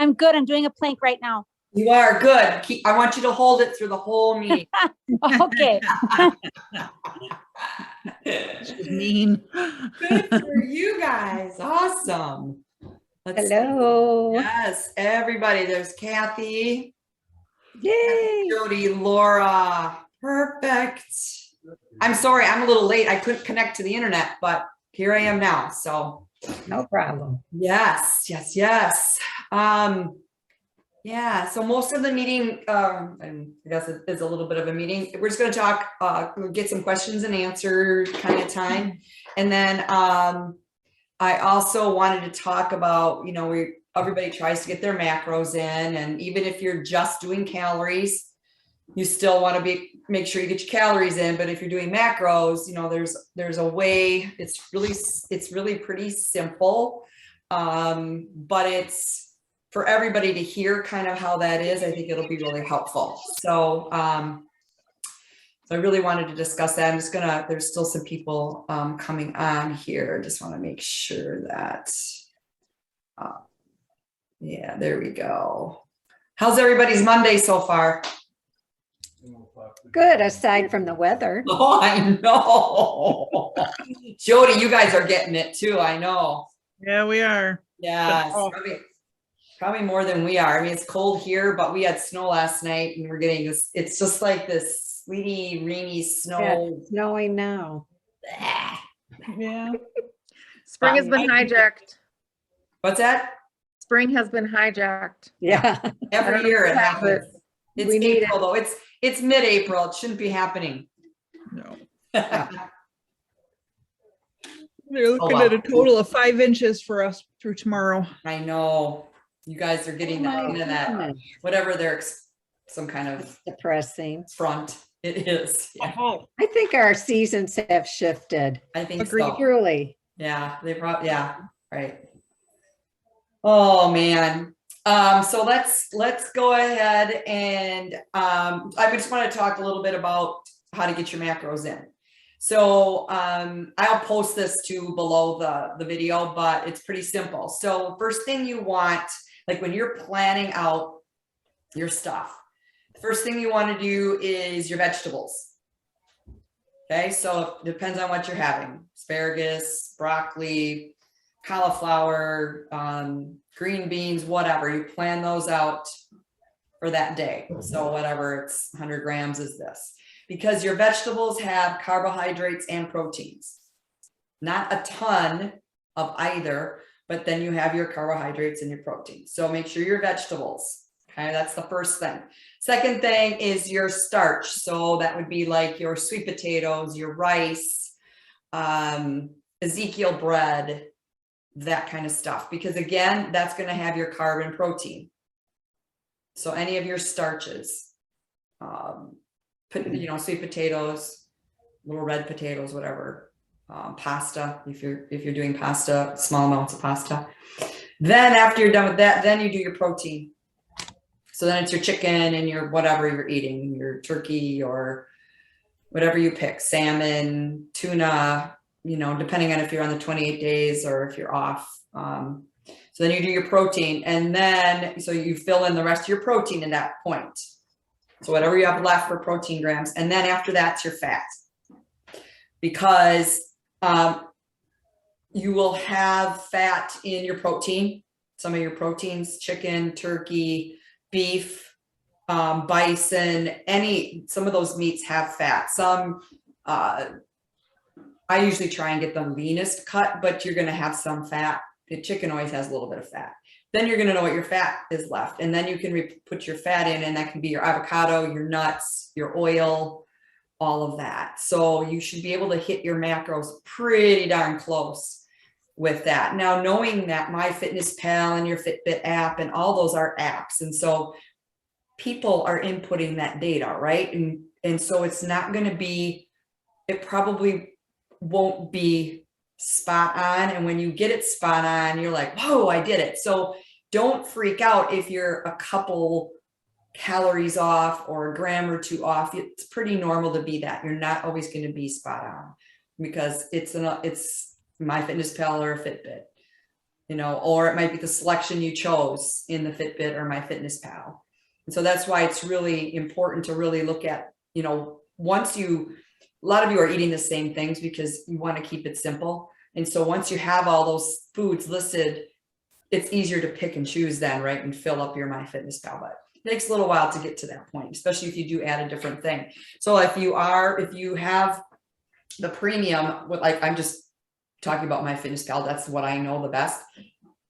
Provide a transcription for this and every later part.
I'm good. I'm doing a plank right now. You are good. I want you to hold it through the whole meeting. Okay. She's mean. Good for you guys. Awesome. Let's see. Hello. Yes, everybody. There's Kathy, Yay. Jody, Laura. Perfect. I'm sorry, I'm a little late. I couldn't connect to the internet, but here I am now. So No problem. yes. Yeah, so most of the meeting, and I guess it is a little bit of a meeting. We're just going to talk, get some questions and answer kind of time. And then I also wanted to talk about, everybody tries to get their macros in, and even if you're just doing calories, you still want to make sure you get your calories in. But if you're doing macros, there's a way. It's really pretty simple, but it's for everybody to hear kind of how that is. I think it'll be really helpful. So, so I really wanted to discuss that. There's still some people coming on here. Just want to make sure that, yeah, there we go. How's everybody's Monday so far? Good, aside from the weather. Oh, I know. Jody, you guys are getting it too. I know. Yeah, we are. Yes, Oh. probably more than we are. I mean, it's cold here, but we had snow last night and we're getting this. It's just like this sleety, rainy Yeah, snow. it's snowing now. Yeah. Spring has been hijacked. What's that? Spring has been hijacked. Yeah. Every year it happens. It's We need April though. It's mid-April. It shouldn't be happening. No. I They're looking wow. at a total of 5 inches for us through tomorrow. know. You guys are getting Oh that my into that, goodness. whatever some kind of Depressing. front it is. Yeah, Oh, I think our seasons have shifted. I think Agreed. so. Truly. Yeah, yeah, right. Oh, man. So let's go ahead and I just want to talk a little bit about how to get your macros in. So I'll post this too below the video, but it's pretty simple. So first thing you want, like when you're planning out your stuff, the first thing you want to do is your vegetables. Okay, so it depends on what you're having. Asparagus, broccoli, cauliflower, green beans, whatever. You plan those out for that day. So whatever, it's 100 grams is this. Because your vegetables have carbohydrates and proteins. Not a ton of either, but then you have your carbohydrates and your proteins. So make sure your vegetables. Okay, that's the first thing. Second thing is your starch. So that would be like your sweet potatoes, your rice, Ezekiel bread, that kind of stuff. Because again, that's going to have your carb and protein. So any of your starches, sweet potatoes, little red potatoes, whatever, pasta, if you're doing pasta, small amounts of pasta. Then after you're done with that, then you do your protein. So then it's your chicken and your whatever you're eating, your turkey or whatever you pick, salmon, tuna, depending on if you're on the 28 days or if you're off. So then you do your protein, and then so you fill in the rest of your protein in that point. So whatever you have left for protein grams, and then after that's your fat, because you will have fat in your protein. Some of your proteins, chicken, turkey, beef, bison, some of those meats have fat. Some, I usually try and get the leanest cut, but you're going to have some fat. The chicken always has a little bit of fat. Then you're going to know what your fat is left. And then you can put your fat in, and that can be your avocado, your nuts, your oil, all of that. So you should be able to hit your macros pretty darn close with that. Now, knowing that MyFitnessPal and your Fitbit app and all those are apps. And so people are inputting that data, right? And so it's not going to be, it probably won't be spot on. And when you get it spot on, you're like, whoa, I did it. So don't freak out if you're a couple calories off or a gram or two off. It's pretty normal to be that. You're not always going to be spot on because it's MyFitnessPal or a Fitbit. you know, or it might be the selection you chose in the Fitbit or MyFitnessPal. And so that's why it's really important to really look at, you know, a lot of you are eating the same things because you want to keep it simple. And so once you have all those foods listed, it's easier to pick and choose then, right? And fill up your MyFitnessPal. But it takes a little while to get to that point, especially if you do add a different thing. So if you have the premium, like I'm just talking about MyFitnessPal, that's what I know the best.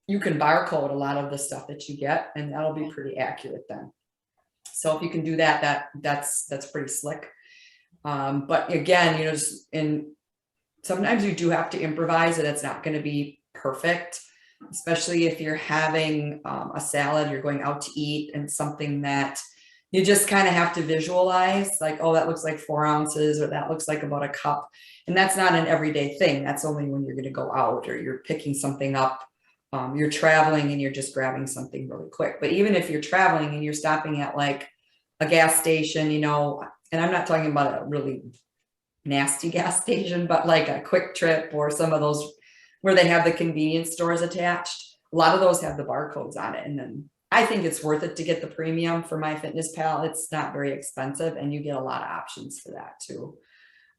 You can barcode a lot of the stuff that you get, and that'll be pretty accurate then. So if you can do that, that's pretty slick. But again, you know, sometimes you do have to improvise, and it's not going to be perfect, especially if you're having a salad, you're going out to eat, and something that you just kind of have to visualize, like, oh, that looks like 4 ounces, or that looks like about a cup. And that's not an everyday thing. That's only when you're going to go out or you're picking something up. You're traveling and you're just grabbing something really quick. But even if you're traveling and you're stopping at like a gas station, you know, and I'm not talking about a really nasty gas station, but like a Quick Trip or some of those where they have the convenience stores attached. A lot of those have the barcodes on it. And then I think it's worth it to get the premium for MyFitnessPal. It's not very expensive, and you get a lot of options for that too,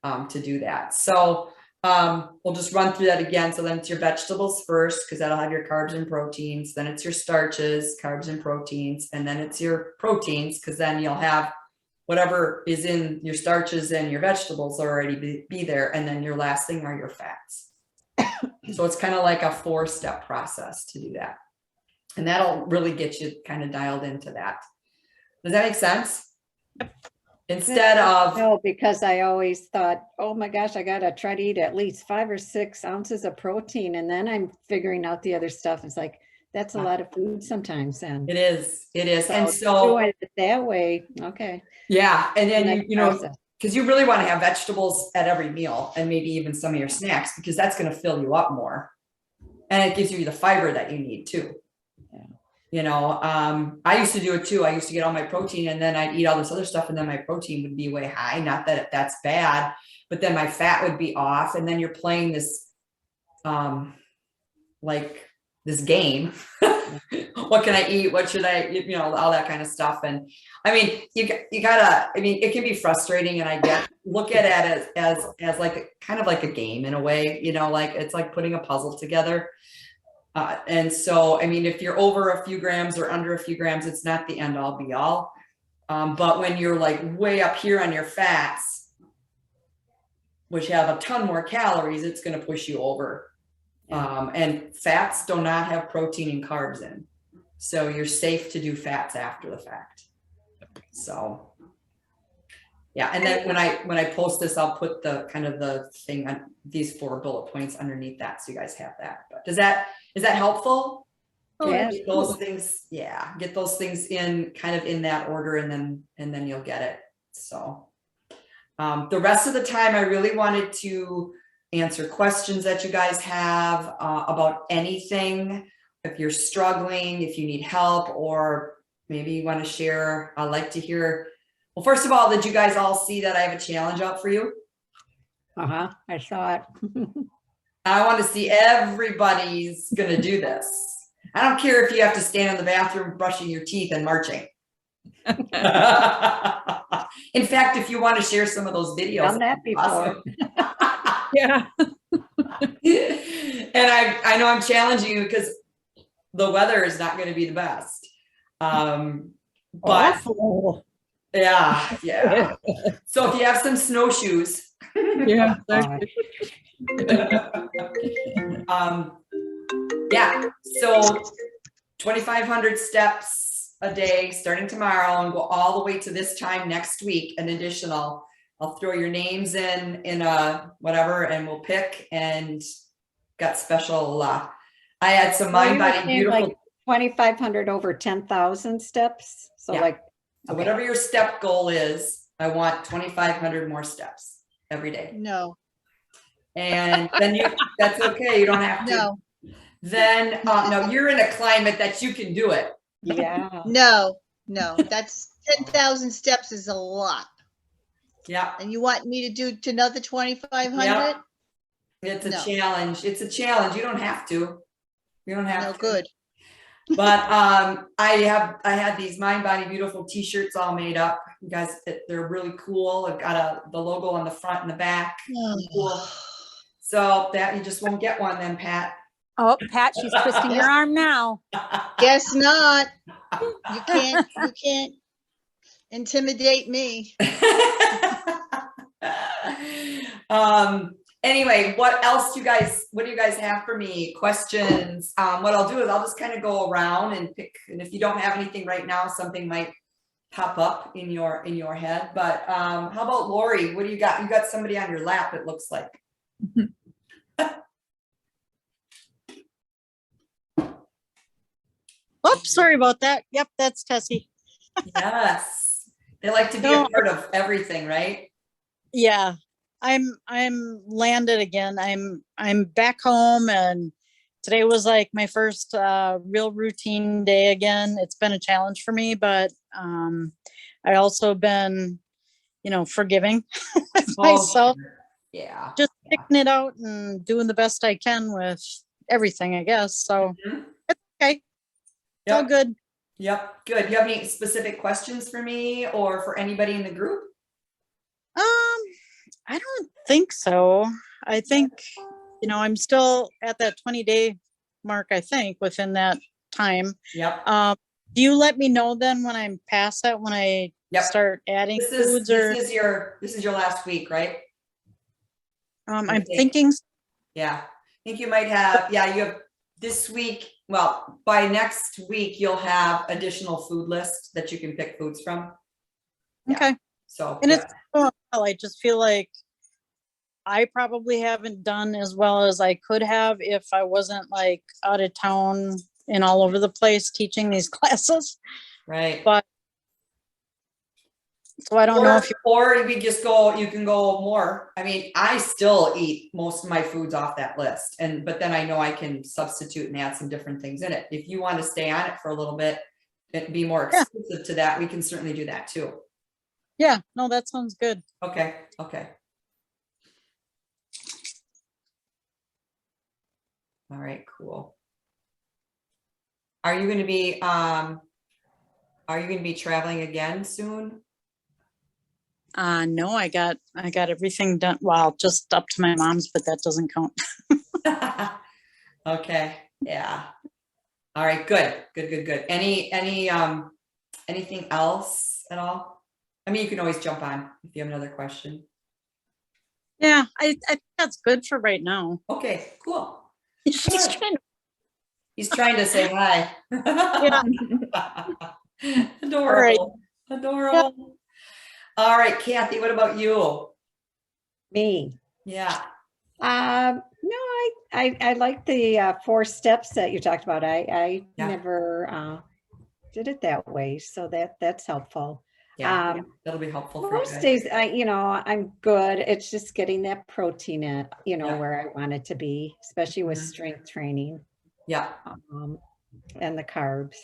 to do that. So we'll just run through that again. So then it's your vegetables first, because that'll have your carbs and proteins. Then it's your starches, carbs and proteins, and then it's your proteins, because then you'll have whatever is in your starches and your vegetables already be there. And then your last thing are your fats. So it's kind of like a 4-step process to do that. And that'll really get you kind of dialed into that. Does that make sense? Instead of, No, because I always thought, oh my gosh, I gotta try to eat at least 5 or 6 ounces of protein, and then I'm figuring out the other stuff. It's like, that's a lot of food sometimes. And it is. And so, doing it that way, okay. yeah. And then, Nice you know, process. because you really want to have vegetables at every meal, and maybe even some of your snacks, because that's going to fill you up more. And it gives you the fiber that you need too. Yeah. You know, I used to do it too. I used to get all my protein, and then I'd eat all this other stuff, and then my protein would be way high. Not that that's bad, but then my fat would be off. And then you're playing this, like this game. What can I eat? What should I, you know, all that kind of stuff. And I mean, you gotta, I mean, it can be frustrating, and I look at it as like kind of like a game in a way, you know, like it's like putting a puzzle together. And so, I mean, if you're over a few grams or under a few grams, it's not the end all be all. But when you're like way up here on your fats, which have a ton more calories, it's going to push you over. And fats do not have protein and carbs in. So you're safe to do fats after the fact. So yeah. And then when I post this, I'll put the kind of the thing on these 4 bullet points underneath that, so you guys have that. But is that helpful? Yeah. Get those things, get those things in kind of in that order, and then you'll get it. So the rest of the time, I really wanted to answer questions that you guys have about anything. If you're struggling, if you need help, or maybe you want to share, I'd like to hear. Well, first of all, did you guys all see that I have a challenge up for you? I saw it. I want to see everybody's going to do this. I don't care if you have to stand in the bathroom brushing your teeth and marching. In fact, if you want to share some of those videos. Done that before. Awesome. Yeah. And I know I'm challenging you because the weather is not going to be the best. But Awful. yeah. So if you have some snowshoes, Yeah. Exactly. yeah, so 2,500 steps a day starting tomorrow, and go all the way to this time next week. An additional, I'll throw your names in a whatever, and we'll pick, and got special, I had some mind body beautiful. Like 2,500 over 10,000 steps. So Yeah. like, So whatever your step goal is, I want 2,500 more steps every day. No, And then that's okay. You don't have to. no, Then, no, you're in a climate that you can do it. yeah. no, that's 10,000 steps is a lot. Yeah, And you want me to do to another 2,500? it's a No. challenge. It's a challenge. You don't have to. You don't have No to. good. But I had these Mind Body Beautiful t-shirts all made up. You guys, they're really cool. I've got the logo on the front and the back. Cool. So that you just won't get one then, Pat. Oh, Pat, she's twisting your arm now. Guess not. You can't intimidate me. Anyway, what do you guys have for me? Questions? What I'll do is I'll just kind of go around and pick, and if you don't have anything right now, something might pop up in your head. But how about Lori? What do you got? You got somebody on your lap, it looks like. Oops, sorry about that. Yep, that's Tessie. Yes. They like to be No. a part of everything, right? Yeah, I'm landed again. I'm back home, and today was like my first real routine day again. It's been a challenge for me, but I also been, forgiving myself, sure. Yeah. just picking it out and doing the best I can with everything, I guess. So Mhm. it's okay. It's all Yep. good. Yep. Good. You have any specific questions for me or for anybody in the group? I don't think so. I think, I'm still at that 20-day mark, I think, within that time. Yep. Do you let me know then when I'm past that, when I Yep. start adding This is foods, or this is your last week, right? I'm okay. thinking, Yeah. I think you might have, you have this week. Well, by next week, you'll have additional food lists that you can pick foods from. Yeah. okay. So, And yeah. it's going well. I just feel like I probably haven't done as well as I could have if I wasn't like out of town and all over the place teaching these classes. Right. But so I don't know if you, or you can go more. I mean, I still eat most of my foods off that list, but then I know I can substitute and add some different things in it. If you want to stay on it for a little bit and be more exclusive to that, we can certainly do that too. yeah, no, that sounds good. Okay. Okay. All right, cool. Are you going to be traveling again soon? No, I got everything done. Well, just up to my mom's, but that doesn't count. Okay. Yeah. All right. Good. Anything else at all? I mean, you can always jump on if you have another question. Yeah, I think that's good for right now. Okay, cool. She's Good. trying to, He's trying to say hi. yeah. Adorable. Adorable. All right, Kathy, what about you? Me. Yeah. No, I like the 4 steps that you talked about. I Yeah. never did it that way, so that's helpful. Yeah. That'll be helpful for you Most guys. days, I'm good. It's just getting that protein in, Yeah. where I want it to be, especially with Mhm. strength training, Yeah. and the carbs.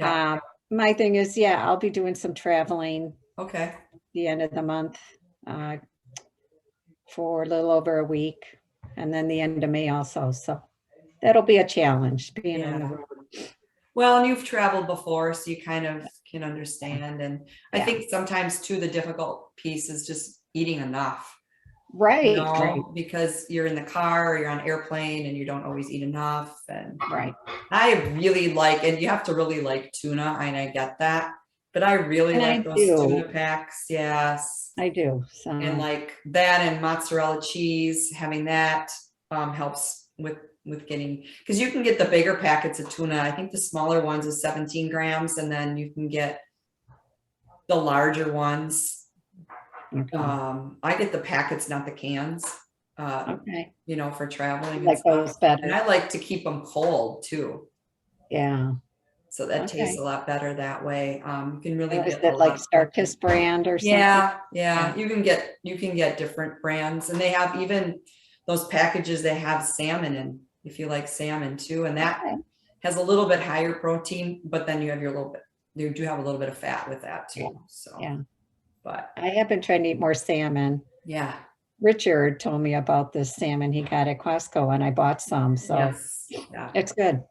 Yeah. My thing is, I'll be doing some traveling Okay. the end of the month, for a little over a week, and then the end of May also. So that'll be a challenge being on the Yeah. road. Well, and you've traveled before, so you kind of can understand. And I Yeah. think sometimes too, the difficult piece is just eating enough. Right, Right. Because you're in the car or you're on an airplane and you don't always eat enough. And right. I really like, and you have to really like tuna, and I get that, but I really And I like those do. tuna packs. Yes. I do. So And like that and mozzarella cheese, having that helps with getting, because you can get the bigger packets of tuna. I think the smaller ones is 17 grams, and then you can get the larger ones. okay. I get the packets, not the cans, Okay. for traveling and Like stuff. those better. And I like to keep them cold too. Yeah. So that tastes a lot better that way. You can really Is get a it like lot of Starkist brand or something? Yeah. You can get different brands, and they have even those packages, they have salmon in, if you like salmon too. And that Okay. has a little bit higher protein, but then you do have a little bit of fat with that too. So, Yeah. but I have been trying to eat more salmon. yeah. Richard told me about this salmon he got at Costco and I bought some, so Yes, yeah, it's good.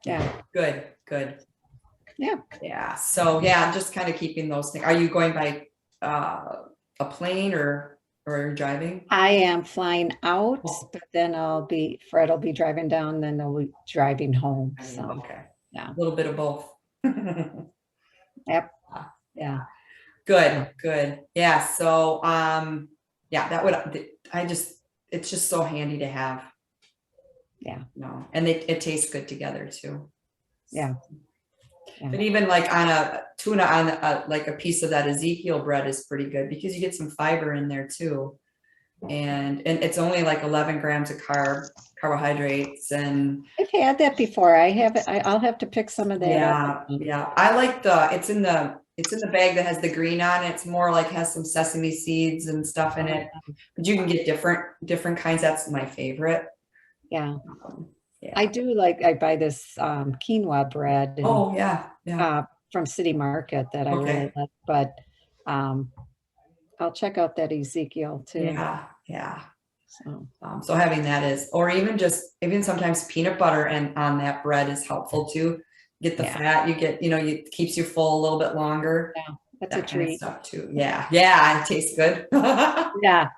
Yeah, good, good. Yeah. Yeah, so yeah, just kind of keeping those things. Are you going by a plane or driving? I am flying out, Oh. but then Fred will be driving down, then they'll be driving home, so, Okay. yeah. A little bit of both. yeah. Good, good. Yeah, so yeah, that would it's just so handy to have. Yeah. No, and it tastes good together too. Yeah. But even like on a tuna on like a piece of that Ezekiel bread is pretty good because you get some fiber in there too. And it's only like 11 grams of carbohydrates and I've had that before. I'll have to pick some of that up. yeah. I like it's in the bag that has the green on it. It's more like has some sesame seeds and stuff in it. But you can get different kinds. That's my favorite. Yeah. Yeah. I buy this quinoa bread and, Oh yeah, yeah. from City Market that I Okay. really like, but I'll check out that Ezekiel too. Yeah, yeah. So, So having that is, or even sometimes peanut butter and on that bread is helpful too. Get the Yeah. fat, you get, it keeps you full a little bit longer. that's That a kind of treat. stuff too. Yeah, yeah, it tastes good. Yeah.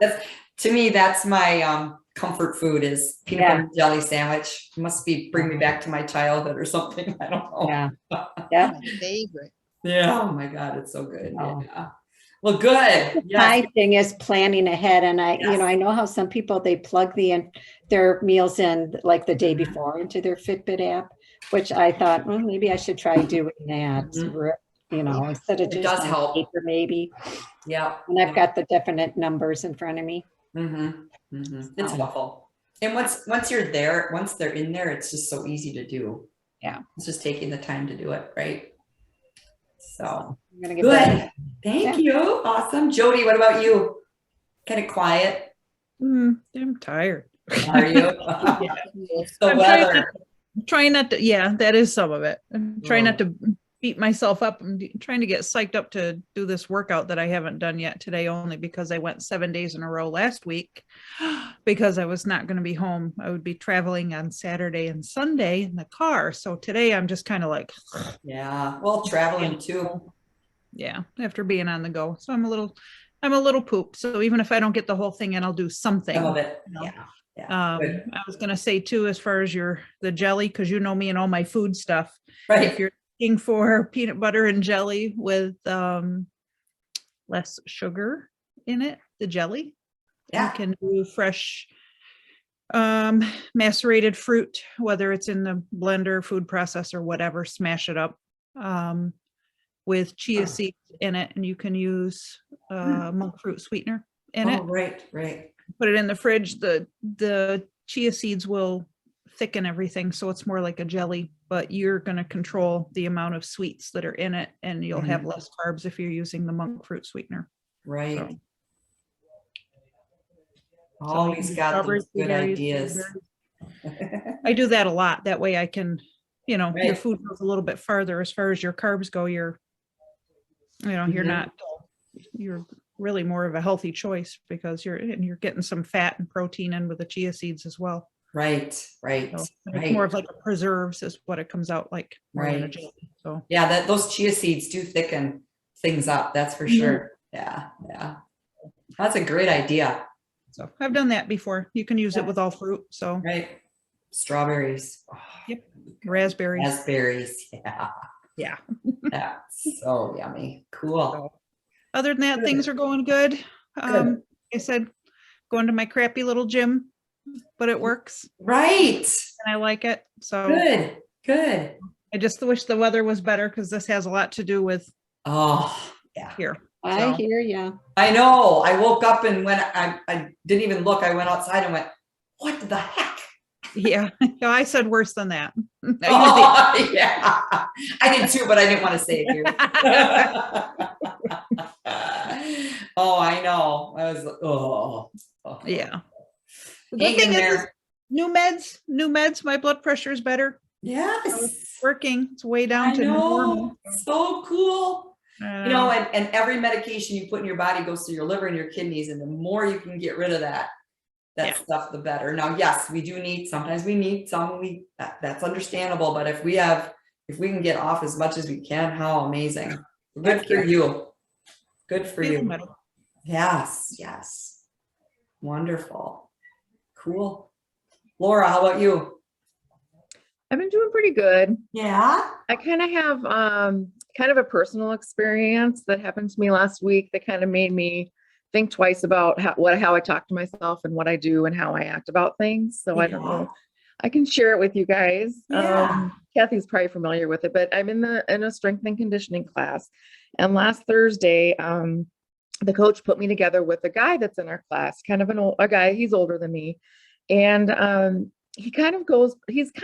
To me, that's my comfort food is peanut Yeah. butter and jelly sandwich. Must bring me back to my childhood or something. I don't know. Yeah. Yeah. My favorite. Yeah. Oh my God, it's so good. Oh. Yeah. Well, good. Yes. My thing is planning ahead, and Yes. I know how some people, they plug their meals in like the day Mhm. before into their Fitbit app, which I thought, well, maybe I should try doing that, Mhm. instead of It just does on help. paper maybe. Yeah. And I've got the definite numbers in front of me. It's helpful. And once they're in there, it's just so easy to do. Yeah. It's just taking the time to do it, right? So I'm gonna get back. good. Thank you. Awesome. Jody, what about you? Kind of quiet. I'm tired. Are you? The I'm weather. trying not to, yeah, that is some of it. I'm trying not Oh. to beat myself up. I'm trying to get psyched up to do this workout that I haven't done yet today, only because I went 7 days in a row last week because I was not going to be home. I would be traveling on Saturday and Sunday in the car. So today I'm just kind of like, Yeah. Well, traveling too. yeah, after being on the go. So I'm a little pooped. So even if I don't get the whole thing in, I'll do something. Some of it. No. Yeah. Yeah. Good. I was gonna say too, as far as the jelly, because you know me and all my food stuff. Right. If you're looking for peanut butter and jelly with less sugar in it, the jelly, Yeah. you can do fresh macerated fruit, whether it's in the blender, food processor, whatever, smash it up with chia seeds in it, and you can use monk fruit sweetener in it. Oh, right. Put it in the fridge. The chia seeds will thicken everything, so it's more like a jelly, but you're going to control the amount of sweets that are in it, and you'll have less carbs if you're using the monk fruit sweetener. Right. So- Always got those good ideas. I do that a lot. That way I can, your Right. food goes a little bit farther as far as your carbs go. You're Mhm. you're really more of a healthy choice because you're getting some fat and protein in with the chia seeds as well. Right. So it's Right. more of like a preserves is what it comes out like. More than a Right. jelly. So Yeah, those chia seeds do thicken things up, that's for Mhm. sure. Yeah. That's a great idea, So I've done that before. You can use Yeah. it with all fruit. So right? Strawberries. Oh, Yep. raspberries. raspberries, yeah. Yeah. That's so yummy. Cool. Other than that, Good. things are going good. Like I said, going to my crappy little gym, but it works Right. and I like it. So Good. I just wish the weather was better because this has a lot to do with Oh, yeah. here. I So- hear ya. I know. I woke up and when I didn't even look, I went outside and went, what the heck? Yeah, I said worse than that. Oh, yeah. I did too, but I didn't want to say it here. Oh, I know. I was like, oh. Yeah. The Hang good thing in is there. new meds, my blood pressure is better. Yes. Working. It's way I down to know. normal. So cool. You know, and every medication you put in your body goes to your liver and your kidneys, and the more you can get rid of that Yeah. stuff, the better. Now, yes, we do need, sometimes we need some, that's understandable, but if we can get off as much as we can, how amazing. Good for you. Good for Feeling you. better. Yes, yes. Wonderful. Cool. Laura, how about you? I've been doing pretty good. Yeah. I kind of have kind of a personal experience that happened to me last week that kind of made me think twice about how I talk to myself and what I do and how I act about things. So I don't know. I can share it with you guys. Yeah. Kathy's probably familiar with it, but I'm in a strength and conditioning class. And last Thursday, the coach put me together with a guy that's in our class, kind of a guy, he's older than me. And he's kind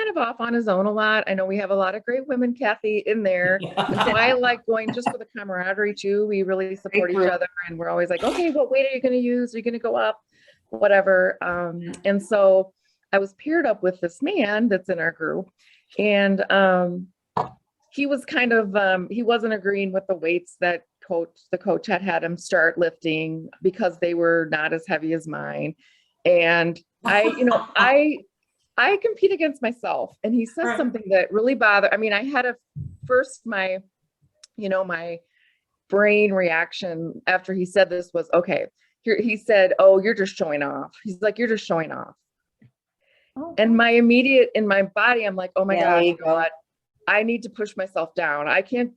of off on his own a lot. I know we have a lot of great women, Kathy, in there. And so I like going just for the camaraderie too. We really support each other, and we're always like, okay, what weight are you going to use? Are you going to go up? Whatever. And so I was paired up with this man that's in our group, and he was kind of he wasn't agreeing with the weights that the coach had him start lifting because they were not as heavy as mine. And I compete against myself, and he said something that really bothered. I mean, I had my brain reaction after he said this was, okay, he said, oh, you're just showing off. He's like, you're just showing off. Oh. And my immediate in my body, I'm like, oh my Yeah, gosh, you go. God, I need to push myself down. I can't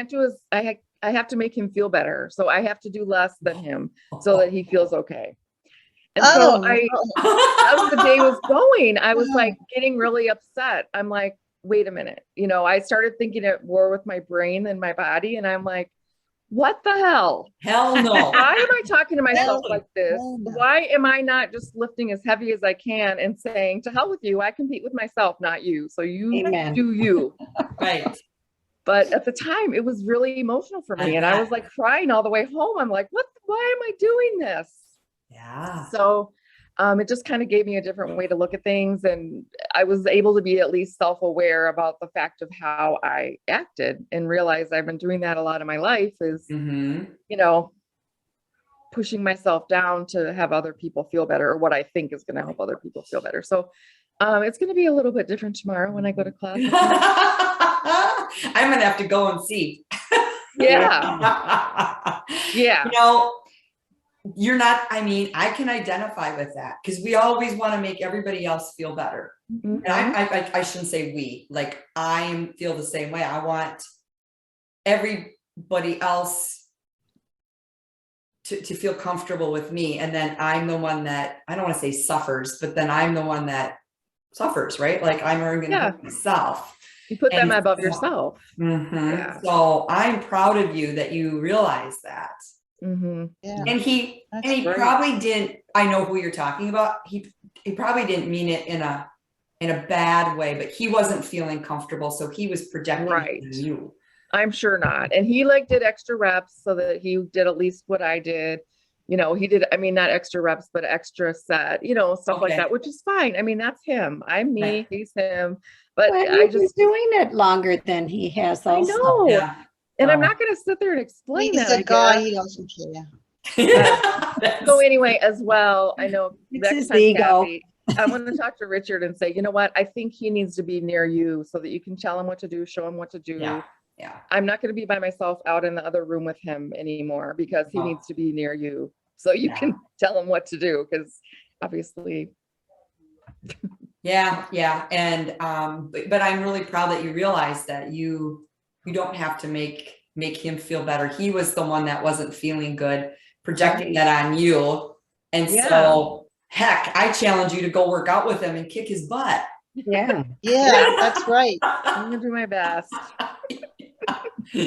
do as I have to make him feel better. So I have to do less than him so that he feels okay. And so as the day was going, I was like getting really upset. I'm like, wait a minute. I started thinking it more with my brain than my body. And I'm like, what the hell? Hell no. Why am I talking to myself like this? Hell no. Why am I not just lifting as heavy as I can and saying, to hell with you, I compete with myself, not you. So you Amen. do you. Right. But at the time, it was really emotional for me. And I was like crying all the way home. I'm like, why am I doing this? Yeah. So it just kind of gave me a different way to look at things. And I was able to be at least self-aware about the fact of how I acted and realize I've been doing that a lot of my life is, pushing myself down to have other people feel better, or what I think is going to help other people feel better. So it's going to be a little bit different tomorrow when I go to class. I'm going to have to go and see. Yeah. Yeah. You're not, I can identify with that because we always want to make everybody else feel better. Mhm. And I shouldn't say we, like I feel the same way. I want everybody else to feel comfortable with me. And then I'm the one that, I don't want to say suffers, but then I'm the one that suffers, right? Like I'm going to hurt myself. You put them And above so- yourself. Mhm. So I'm proud of you that you realize that. Mm-hmm. Yeah. And he That's great. probably didn't, I know who you're talking about. He probably didn't mean it in a bad way, but he wasn't feeling comfortable. So he was projecting Right. it to you. I'm sure not. And he did extra reps so that he did at least what I did. He did, not extra reps, but extra set, stuff like Okay. that, which is fine. That's him. I'm me, Right. he's him. But But I he's been just, doing it longer than he has I also. know. Yeah. And I'm Oh. not going to sit there and explain He's that. I a guy, guess. he doesn't care. So anyway, as well, I know It's next his time, ego. Kathy, I want to talk to Richard and say, you know what? I think he needs to be near you so that you can tell him what to do, show him what to do. Yeah. Yeah. I'm not going to be by myself out in the other room with him anymore because he Oh. needs to be near you so you Yeah. can tell him what to do, because obviously. Yeah. Yeah. And, but I'm really proud that you realize that you don't have to make him feel better. He was the one that wasn't feeling good, projecting that on you. And Yeah. so heck, I challenge you to go work out with him and kick his butt. Yeah, Yeah, that's right. I'm going to do my best.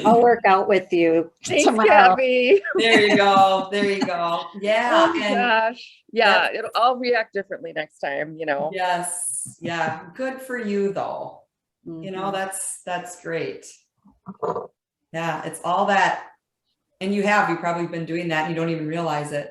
I'll work out with you Thanks, tomorrow. Kathy. There you go. There you go. Yeah. Oh my And gosh. Yeah, I'll react differently next time, yes. Yeah. Good for you though. Mhm. That's great. Yeah. It's all that. And you've probably been doing that and you don't even realize it.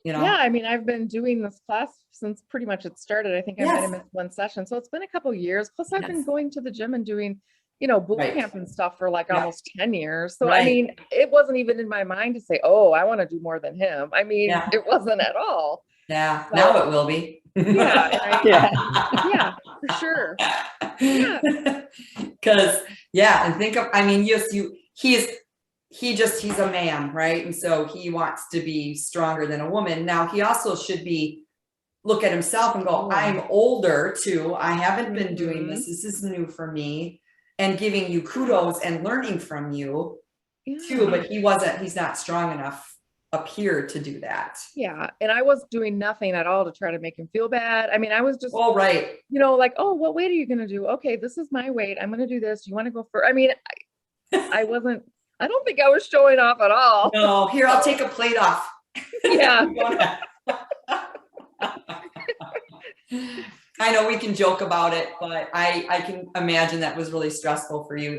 Yeah, I've been doing this class since pretty much it started. I think I might have Yes. missed one session. So it's been a couple years. Plus I've been Yes. going to the gym and doing boot Right. camp and stuff for like Yeah. almost 10 years. So, Right. I mean, it wasn't even in my mind to say, oh, I want to do more than him. I mean, Yeah. it wasn't at all. Yeah, So- now it will be. Yeah. And yeah, for sure. Yeah. Cause yeah, and think of, I mean, yes, he's a man, right? And so he wants to be stronger than a woman. Now he also should look at himself and go, I'm older too. I haven't been doing this. This is new for me, and giving you kudos and learning from you too. But he's not strong enough up here to do that. Yeah. And I was doing nothing at all to try to make him feel bad. I mean, I was just, Oh, right. like, oh, what weight are you going to do? Okay, this is my weight. I'm going to do this. You want to go for, I mean, I don't think I was showing off at all. No, here, I'll take a plate off. Yeah. I know we can joke about it, but I can imagine that was really stressful for you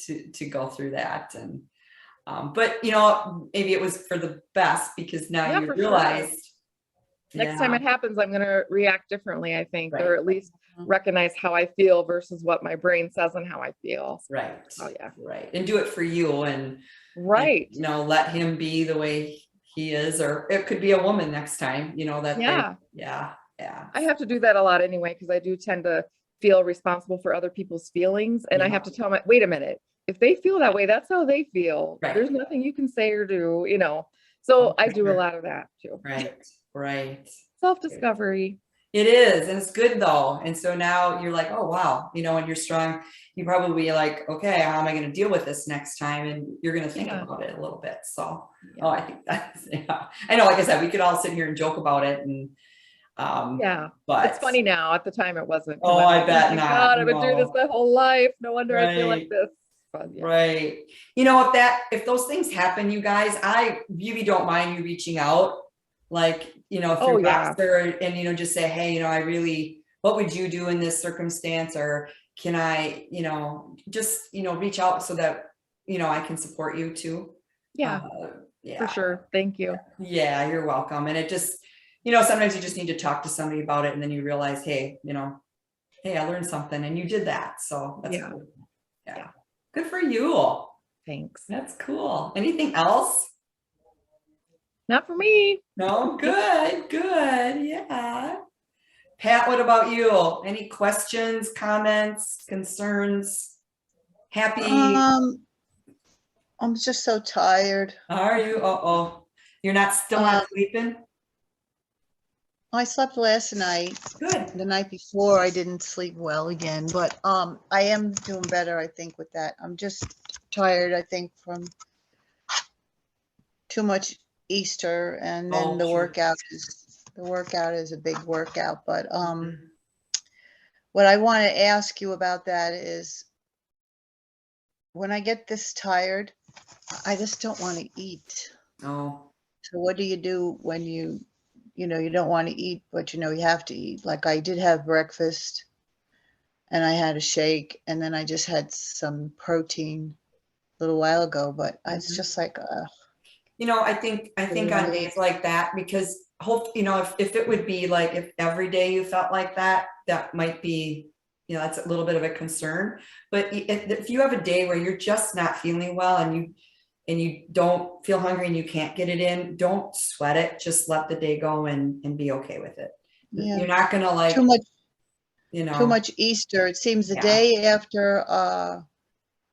to go through that. And but maybe it was for the best, because now Yeah, you for sure. realized Next time it happens, I'm going to react differently, I think, Right. or at least recognize how I feel versus what my brain says and how I feel. right. Oh, yeah. Right. And do it for you, and Right. let him be the way he is, or it could be a woman next time, that Yeah. yeah. I have to do that a lot anyway, because I do tend to feel responsible for other people's feelings. And I Yeah. have to tell wait a minute, if they feel that way, that's how they feel. Right. There's nothing you can say or do, So Oh, I for do a sure. lot of that too. Right. Self-discovery. It is, and it's good though. And so now you're like, oh wow, and you're strong. You probably like, okay, how am I going to deal with this next time? And you're going to think Yeah. about it a little bit. So, Yeah. I think that's, yeah. I know, like I said, we could all sit here and joke about it, and Yeah. but It's funny now. At the time it wasn't. 'cause Oh, I'm I like, bet my not. God, I've been doing this No. my whole life. No wonder I feel like Right. this. But, yeah. Right. If those things happen, you guys, I really don't mind you reaching out, like, Oh, through yeah. Baxter, and, just say, hey, what would you do in this circumstance? Or can I, just, reach out so that, I can support you too. Yeah, Yeah. for sure. Thank you. Yeah, you're welcome. And it just, sometimes you just need to talk to somebody about it, and then you realize, hey, hey, I learned something, and you did that. So that's Yeah. cool. Yeah. Good for you. Thanks. That's cool. Anything else? Not for me. No? Good. Yeah. Pat, what about you? Any questions, comments, concerns? Happy? I'm just so tired. Are you? Uh-oh. You're still not sleeping? I slept last night. Good. The night before, I didn't sleep well again, but I am doing better, I think, with that. I'm just tired, I think, from too much Easter, and then Oh, the sure. workout is a big workout. But what I want to ask you about that is, when I get this tired, I just don't want to eat. Oh, So what do you do when you don't want to eat, but you have to eat? Like, I did have breakfast, and I had a shake, and then I just had some protein a little while ago, but it's just like, I think on days like that, because if it would be like, if every day you felt like that, that might be, that's a little bit of a concern. But if you have a day where you're just not feeling well, and you don't feel hungry and you can't get it in, don't sweat it. Just let the day go and be okay with it. yeah, You're not gonna like, too much Easter. It seems the Yeah. day after a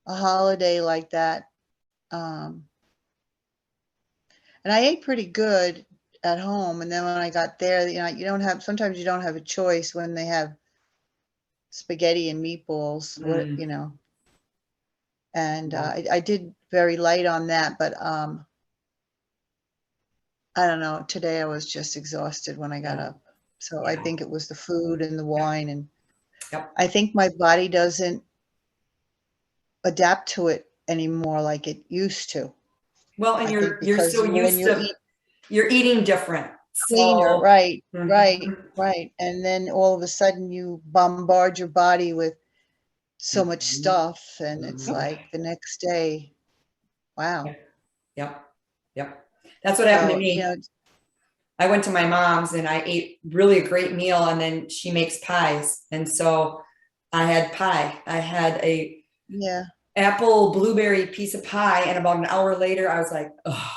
holiday like that. And I ate pretty good at home. And then when I got there, sometimes you don't have a choice when they have spaghetti and meatballs, and I did very light on that, but I don't know, today I was just exhausted when I got up. So I think it was the food and the wine, and Yep. I think my body doesn't adapt to it anymore like it used to. Well, and I you're think because so when used you to, eat you're eating different. cleaner, So- right, Mhm. right. And then all of a sudden you bombard your body with so much Mhm. stuff, and it's Mhm. like the next day, wow. Yep. That's what happened to So, me. I went to my mom's and I ate really a great meal, and then she makes pies. And so I had pie. I had a Yeah. apple blueberry piece of pie, and about an hour later I was like, oh,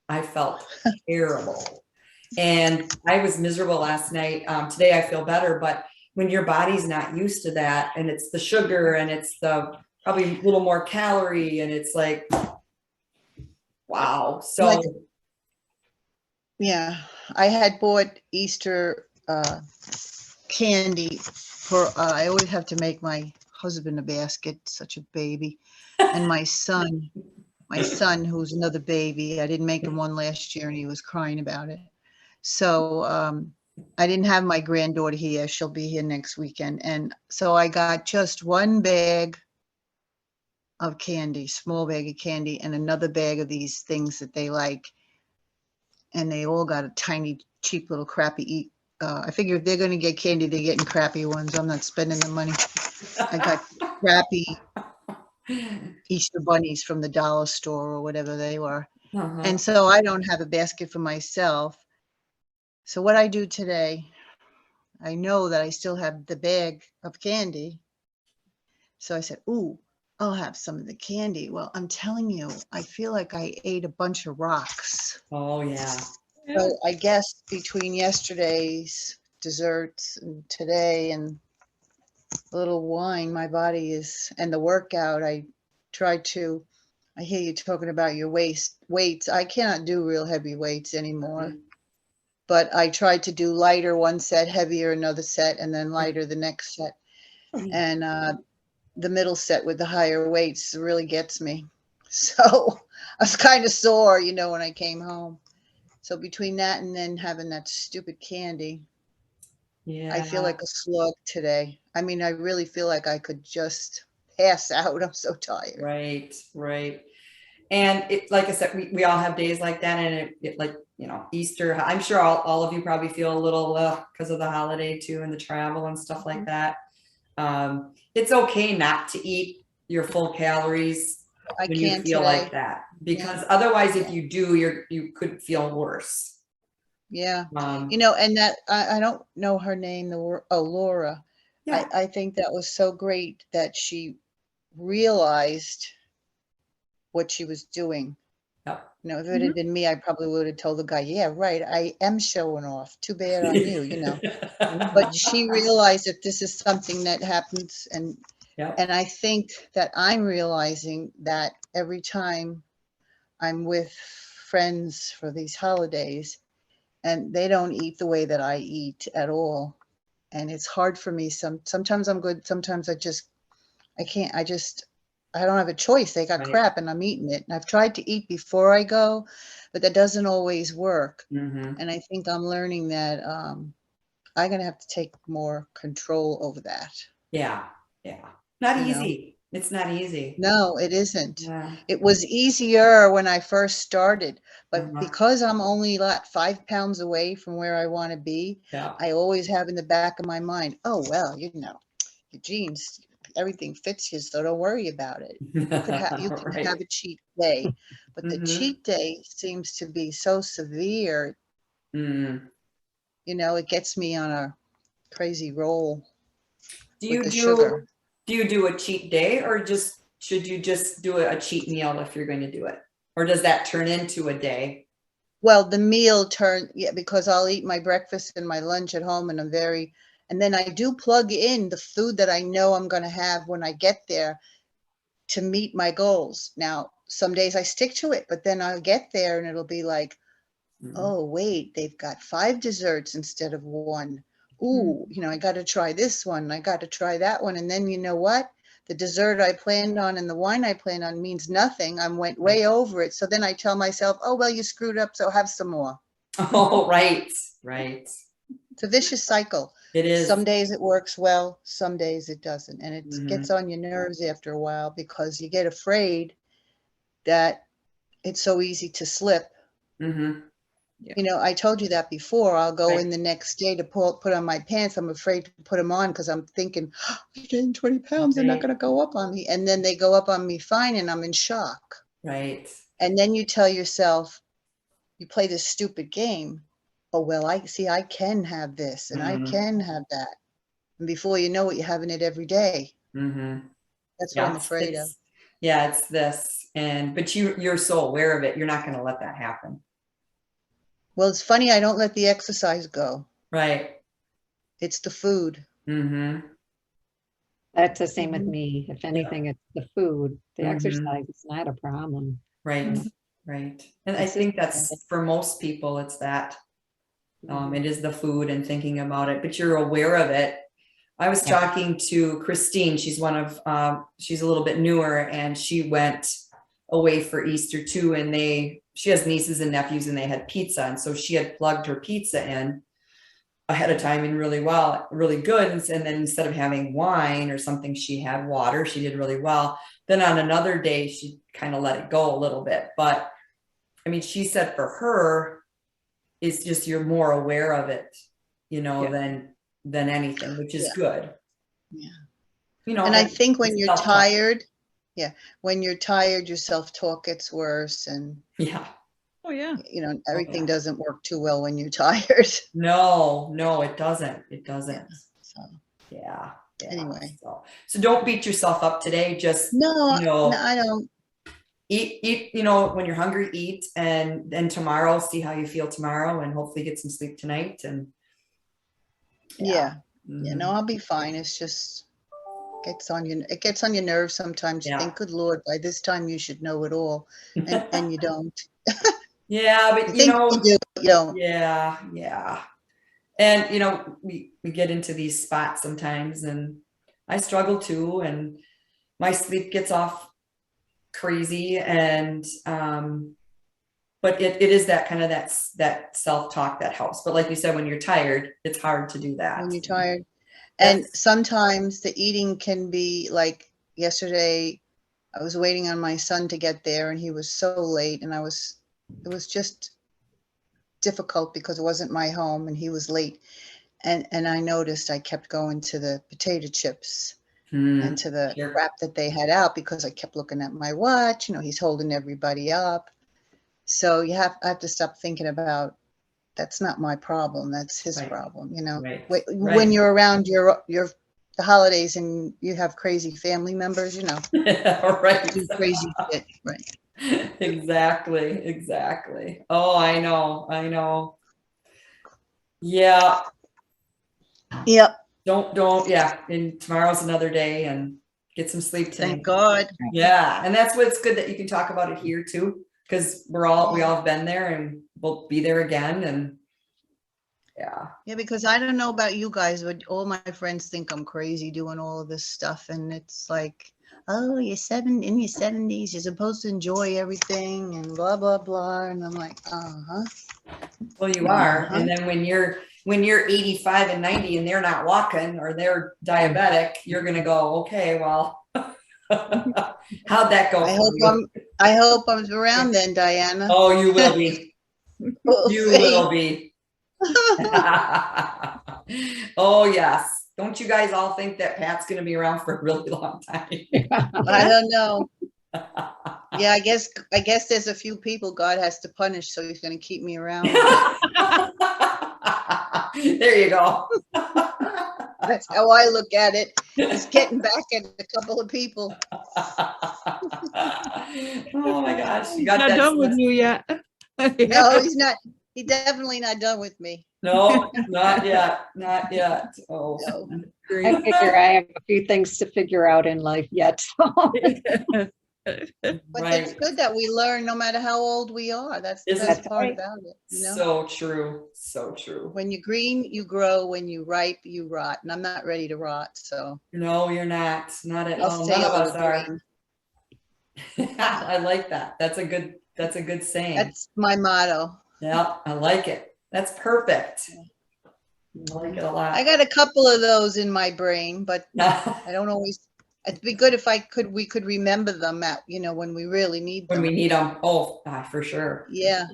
I felt terrible. And I was miserable last night. Today I feel better, but when your body's not used to that, and it's the sugar and it's the probably a little more calorie, and it's like, wow. So Like, yeah, I had bought Easter candy for, I always have to make my husband a basket, such a baby. And my son, who's another baby, I didn't make him one last year and he was crying about it. So I didn't have my granddaughter here. She'll be here next weekend. And so I got just one bag of candy, small bag of candy, and another bag of these things that they like. And they all got a tiny, cheap little crappy I figure if they're going to get candy, they're getting crappy ones. I'm not spending the money. I got crappy Easter bunnies from the dollar store or whatever they were. uh-huh. And so I don't have a basket for myself. So what I do today, I know that I still have the bag of candy. So I said, ooh, I'll have some of the candy. Well, I'm telling you, I feel like I ate a bunch of rocks. Oh yeah. So I guess between yesterday's desserts and today and a little wine, my body is, and the workout, I hear you talking about your weights. I cannot do real heavy weights anymore, but I tried to do lighter one set, heavier another set, and then lighter the next set. And the middle set with the higher weights really gets me. So I was kind of sore, when I came home. So between that and then having that stupid candy, Yeah. I feel like a slug today. I mean, I really feel like I could just pass out. I'm so tired. Right, right. And it, like I said, we all have days like that, and it like, Easter, I'm sure all of you probably feel a little because of the holiday too, and the travel and stuff like that. It's okay not to eat your full calories I when you can't feel today. like that, because otherwise if you do, you could feel worse. Yeah. Um, And that, I don't know her name, Laura. yeah. I think that was so great that she realized what she was doing. Yep. If it had been me, I probably would have told the guy, yeah, right, I am showing off. Too bad on you, But she realized that this is something that happens. Yep. And I think that I'm realizing that every time I'm with friends for these holidays and they don't eat the way that I eat at all. And it's hard for me. Sometimes I'm good. Sometimes I can't, I don't have a choice. They got Right. crap and I'm eating it. And I've tried to eat before I go, but that doesn't always work. Mhm. And I think I'm learning that I'm going to have to take more control over that. Yeah. Not You know. easy. It's not easy. No, it isn't. Yeah. It was easier when I first started, but Uh-huh. because I'm only like 5 pounds away from where I want to be, Yeah. I always have in the back of my mind, oh, well, your jeans, everything fits you, so don't worry about it. You can Right. have a cheat day, but the Mhm. cheat day seems to be so severe, Mm. it gets me on a crazy roll Do with the you sugar. do a cheat day, or should you just do a cheat meal if you're going to do it? Or does that turn into a day? Well, the meal because I'll eat my breakfast and my lunch at home and and then I do plug in the food that I know I'm going to have when I get there to meet my goals. Now, some days I stick to it, but then I'll get there and it'll be like, Mhm. oh, wait, they've got 5 desserts instead of 1. Ooh, I got to try this one. I got to try that one. And then you know what? The dessert I planned on and the wine I planned on means nothing. I went way over it. So then I tell myself, oh, well, you screwed up, so have some more. Oh, right. It's a vicious cycle. It is. Some days it works well, some days it doesn't. And it Mhm. gets on your nerves after a while because you get afraid that it's so easy to slip. Mhm. I told you that before. I'll go Right. in the next day to put on my pants. I'm afraid to put them on because I'm thinking, oh, I gained 20 pounds. They're not Right. going to go up on me. And then they go up on me fine and I'm in shock. Right. And then you tell yourself, you play this stupid game. Oh, well, I can have this and I Mhm. can have that. And before you know it, you're having it every day. Mhm. That's what I'm it's- afraid of. it's- Yeah, it's this, but you're so aware of it, you're not gonna let that happen, Well, it's funny, I don't let the exercise go. right? It's the food. Mm-hmm, That's the same with Mhm. me. If anything, it's the food. The Mhm. exercise is not a problem. right, right. And I It's think just- that's, for most people, it's that. It is the food and thinking about it, but you're aware of it. I was Yeah. talking to Christine, she's she's a little bit newer, and she went away for Easter too, and she has nieces and nephews, and they had pizza, and so she had plugged her pizza in ahead of time and really good. And then instead of having wine or something, she had water. She did really well. Then on another day, she kind of let it go a little bit. But I mean, she said for her, it's just you're more aware of it, Yeah. than anything, which is Yeah. good. Yeah. And I think when it's you're self-talk. tired, when you're tired, your self-talk gets worse and, Yeah. Oh, yeah. everything yeah. doesn't work too well when you're tired. No, it doesn't. It doesn't. So, Yeah. Anyway. So don't beat yourself up today. Just, no, you know, I don't. eat, when you're hungry, eat, and then tomorrow, see how you feel tomorrow, and hopefully get some sleep tonight. And Yeah. mhm. No, I'll be fine. It's just it gets on your nerves sometimes. You Yeah. think, good Lord, by this time you should know it all. And you don't. Yeah, You but think you do, but you don't. yeah. And we get into these spots sometimes, and I struggle too, and my sleep gets off crazy, and but it is that kind of that self-talk that helps. But like you said, when you're tired, it's hard to do that. When you're tired. And That's- sometimes the eating can be like yesterday, I was waiting on my son to get there and he was so late and it was just difficult because it wasn't my home and he was late. And I noticed I kept going to the potato chips and to the Sure. crap that they had out because I kept looking at my watch, he's holding everybody up. So I have to stop thinking about, that's not my problem. That's his Right. problem, Right. When Right. you're around the holidays and you have crazy family members, Right. do crazy shit, right? Exactly. Oh, I know. Yeah. Yep. Yeah. And tomorrow's another day, and get some sleep tonight. Thank God. Yeah. And that's what's good, that you can talk about it here too, because we all have been there, and we'll be there again. And Yeah, because I don't know about you guys, but all my friends think I'm crazy doing all of this stuff. And it's like, oh, in your 70s, you're supposed to enjoy everything and blah, blah, blah. And I'm like, uh-huh. well, you are. Uh-huh. And then when you're 85 and 90 and they're not walking, or they're diabetic, you're gonna go, okay, well, how'd that go? I hope I'm around then, Diana. Oh, you will be. We'll You see. will be. Oh, yes. Don't you guys all think that Pat's gonna be around for a really long time? I don't know. Yeah, I guess there's a few people God has to punish, so he's going to keep me around. There you go. That's how I look at it. He's getting back at a couple of people. Oh my gosh. You got Not that. done with you yet. No, he's not. He's definitely not done with me. No, not yet. Not yet. Oh. No. I figure I have a few things to figure out in life yet. But Right. it's good that we learn no matter how old we are. That's the Isn't best it? part Right. about it. So true. So true. When you're green, you grow. When you ripe, you rot. And I'm not ready to rot, so No, you're not. Not at I'll all. stay None of a us little are. green. I like that. That's a good saying. That's my motto. Yeah, I like it. That's perfect. I like it a lot. I got a couple of those in my brain, but I don't always. It'd be good if we could remember them at, when we really need When them. we need them. Oh, for sure. Yeah.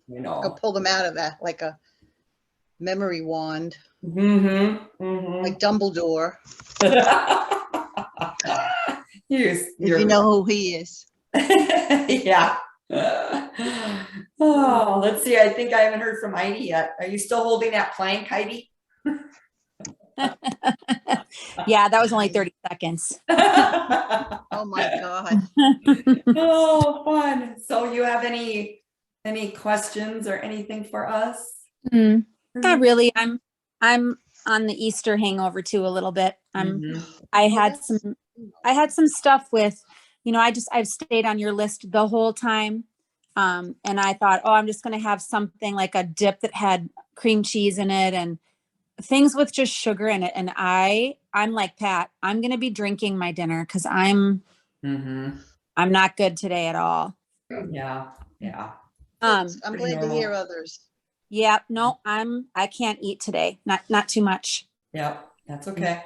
Yeah. Oh. I'll pull them out of that like a memory wand, Mm-hmm. like Dumbledore, if if you know who he is. Yeah. Oh, let's see. I think I haven't heard from Heidi yet. Are you still holding that plank, Heidi? Yeah, that was only 30 seconds. Oh my God. Oh, fun. So you have any questions or anything for us? Mm, Not really. I'm on the Easter hangover too a little bit. Mhm. I Oh, had that's- some stuff with, I've stayed on your list the whole time. And I thought, oh, I'm just going to have something like a dip that had cream cheese in it and things with just sugar in it. And I'm like, Pat, I'm going to be drinking my dinner because I'm not good today at all. Yeah, yeah. I'm pretty glad to normal. hear others. Yeah, no, I can't eat today. Not too much. Yep, that's okay.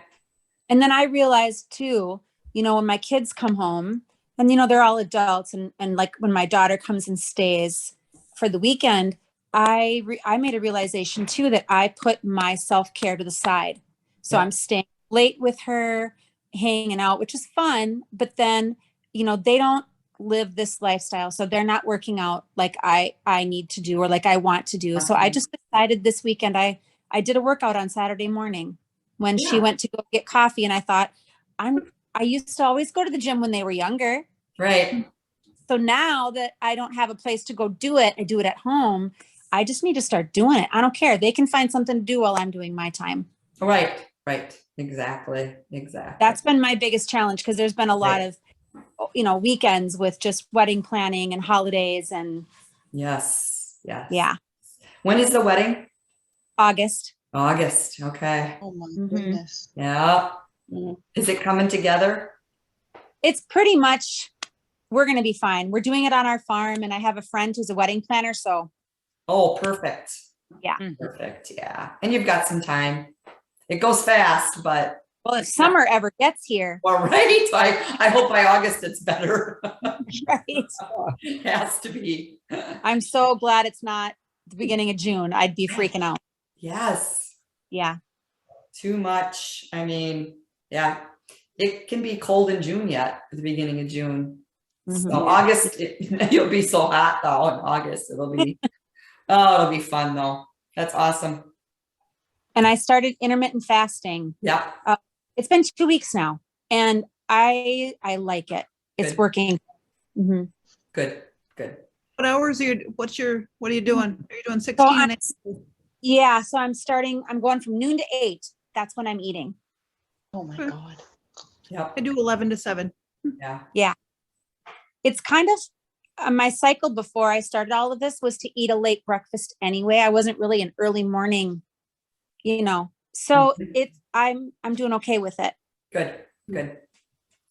And then I realized too, when my kids come home and, they're all adults and like when my daughter comes and stays for the weekend, I made a realization too, that I put my self-care to the side. So Yeah. I'm staying late with her, hanging out, which is fun. But then, they don't live this lifestyle. So they're not working out like I need to do, or like I want to do. So I just decided this weekend, I did a workout on Saturday morning when she Yeah. went to go get coffee. And I thought, I used to always go to the gym when they were younger. Right, So now that I don't have a place to go do it, I do it at home. I just need to start doing it. I don't care. They can find something to do while I'm doing my time. right. Exactly. That's been my biggest challenge because there's been a lot Right. of, weekends with just wedding planning and holidays and Yes. yeah, When is the wedding? August. August. Okay. Oh my Mhm. goodness. Yeah. Mm. Is it coming together? It's pretty much, we're going to be fine. We're doing it on our farm and I have a friend who's a wedding planner. So Oh, perfect. Yeah. Perfect. Yeah. And you've got some time. It goes fast, but well, if summer ever gets here, all right. I hope by August it's better. right? It has to be. I'm so glad it's not the beginning of June. I'd be freaking out. Yes. Yeah. Too much. I mean, yeah. It can be cold in June yet, at the beginning of June. Mhm. So August, you'll be so hot though in August. It'll be fun though. That's awesome. And I started intermittent fasting. Yeah. It's been 2 weeks now and I like it. It's Good. working. Mhm. Good. What hours are you, what are you doing? Are you doing 16 So and yeah. So I'm going from noon to 8. That's when I'm eating. Oh my Hmm. God. Yep. I do 11 to 7. Yeah. It's kind of my cycle before I started all of this was to eat a late breakfast anyway. I wasn't really an early morning, so Mhm. I'm doing okay with it. Good.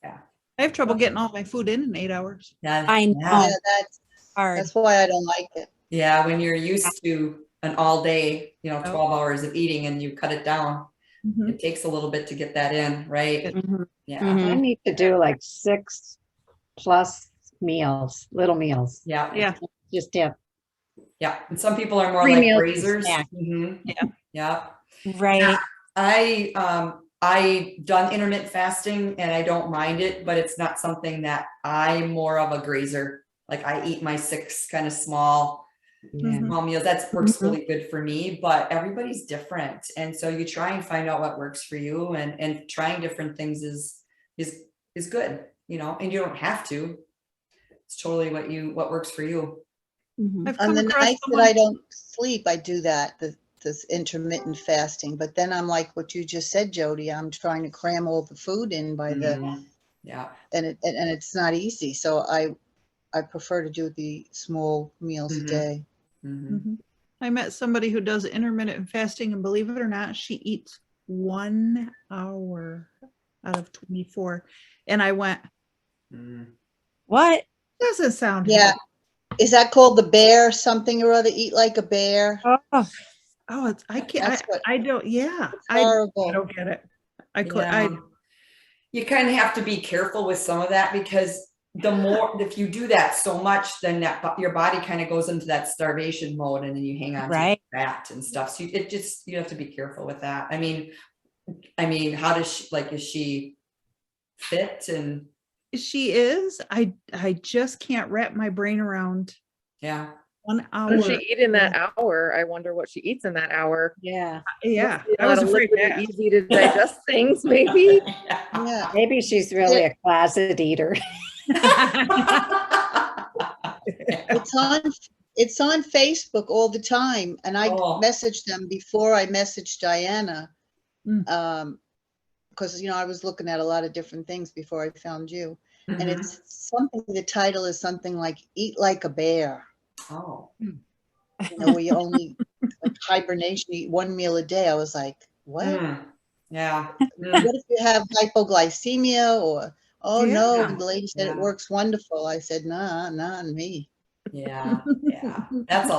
I have trouble getting all my food in 8 hours. Yeah. I know. Yeah. Yeah, Hard. that's why I don't like it. Yeah, when you're used to an all day, 12 hours of eating and you cut it down, Mhm. it takes a little bit to get that in, right? Mhm. Yeah. Mhm. I need to do like 6+ meals, little meals. Yeah. Yeah. Just have Yeah. And some people are more 3 like meals and a grazers. snack. Mhm. Yeah. Yeah. Right. I done intermittent fasting and I don't mind it, but it's not something that I'm more of a grazer. Like I eat my 6 kind of small Mhm. meals. That works Mhm. really good for me, but everybody's different. And so you try and find out what works for you and trying different things is good, and you don't have to. It's totally what works for you. Mhm. I've On come the across nights that someone- I don't sleep, I do that, this intermittent fasting. But then I'm like what you just said, Jody, I'm trying to cram all the food in by the, Mhm. Yeah. and it's not easy. So I prefer to do the small meals a Mhm. day. Mhm. Mhm. I met somebody who does intermittent fasting and believe it or not, she eats 1 hour out of 24. And I went, Mhm. What? doesn't sound Yeah. healthy. Is that called the bear something or other? Eat like a bear? Oh, Oh, I can't, That's what- I don't, yeah. It's I horrible. don't get it. Yeah. You kind of have to be careful with some of that because if you do that so much, then your body kind of goes into that starvation mode and then you hang on Right. to fat and stuff. So you have to be careful with that. I mean, how does she, is she fit She is, I just can't wrap my brain around yeah. 1 hour. What does she eat in that hour? I wonder what she eats in that hour. Yeah, Yeah, Must be a I was lot of afraid to liquidy, ask. easy to digest things, maybe. Yeah, maybe she's really a closet eater. it's on Facebook all the time, and I Oh. messaged them before I messaged Diana. Mm. Because, you know, I was looking at a lot of different things before I found you. And Mhm. it's something, the title is something like Eat Like a Bear. Oh. You know, where you only, like hibernation, eat one meal a day. I was like, what? Mm. Yeah. Mm. What if you have hypoglycemia or, oh no, Yeah. the lady said Yeah. it works wonderful. I said, nah, not me. Yeah. Yeah. That's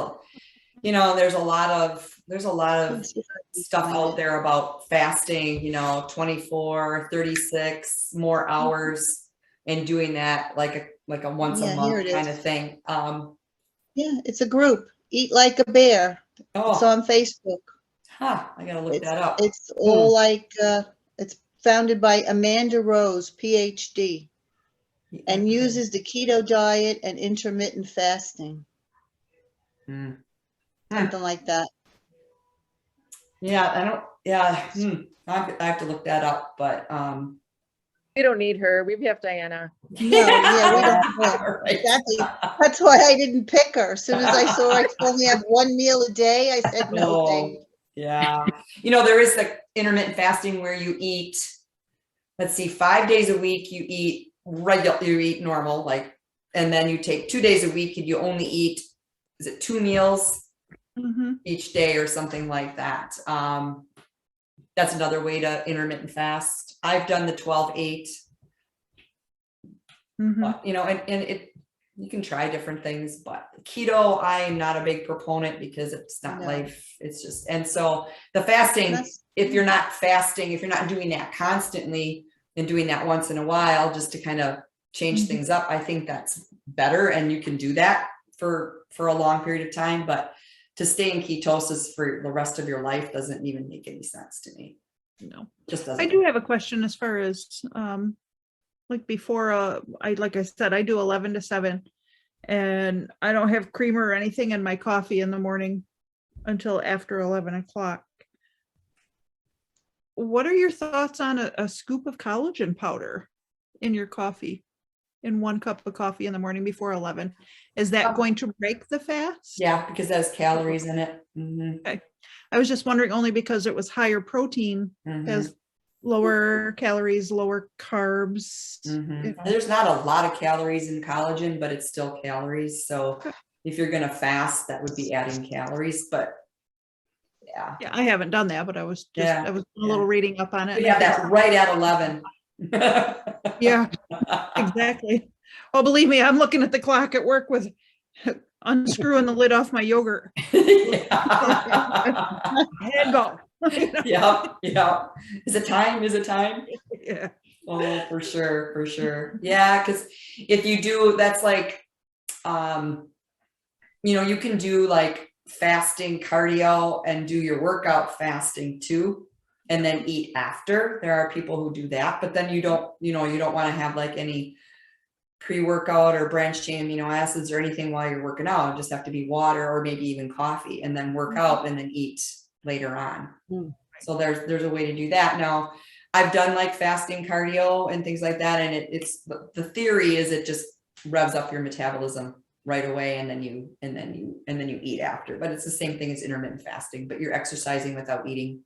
you know, there's a lot of stuff out there about fasting, you know, 24, 36 more hours and doing that like a once a Yeah, here month it kind is. of thing. Yeah, it's a group. Eat Like a Bear. It's Oh, on Facebook. I gotta look It's that up. it's all like it's founded by Amanda Rose, PhD, and uses the keto diet and intermittent fasting, Mm. something like that. Yeah, I don't, yeah, I have to look that up, but, We don't need her. We have Diana. No, yeah, we don't. Yeah, Right. exactly. That's why I didn't pick her. As soon as I saw I could only have one meal a day, I said no, thank you. Yeah, you know, there is the intermittent fasting where you eat, let's see, 5 days a week, you eat you eat normal, like, and then you take 2 days a week and you only eat, is it 2 meals Mhm. each day or something like that? That's another way to intermittent fast. I've done the 12-8, Mhm. but, you know, and you can try different things, but keto, I am not a big proponent because it's not No. life. It's just, and so the fasting, That's- if you're not fasting, if you're not doing that constantly and doing that once in a while, just to kind of change Mhm. things up, I think that's better. And you can do that for a long period of time, but to stay in ketosis for the rest of your life doesn't even make any sense to me. No. Just I doesn't. do have a question as far as like before like I said, I do 11 to 7 and I don't have creamer or anything in my coffee in the morning until after 11 o'clock. What are your thoughts on a scoop of collagen powder in your coffee, in 1 cup of coffee in the morning before 11? Is that going to break the fast? Yeah, because there's calories in it. Mhm, I was just wondering only because it was higher protein, mhm. has lower calories, lower carbs. Mhm. you know. There's not a lot of calories in collagen, but it's still calories. So if you're gonna fast, that would be adding calories, but yeah. Yeah, I haven't done that, but I was Yeah, a yeah. little reading up on it. We and I have think that right at 11. Yeah, exactly. Well, believe me, I'm looking at the clock at work with unscrewing the lid off my yogurt. Yeah. And go. You know? Yeah. Is it time? Is it time? Yeah. Oh, for sure, for sure. Yeah, because if you do, that's like, you know, you can do like fasting cardio and do your workout fasting too, and then eat after. There are people who do that, but then you don't want to have like any pre-workout or branched chain amino acids or anything while you're working out. It just have to be water or maybe even coffee, and then work out and then eat later on. So there's a way to do that. Now, I've done like fasting cardio and things like that, and it's the theory is it just revs up your metabolism right away, and then you eat after. But it's the same thing as intermittent fasting, but you're exercising without eating.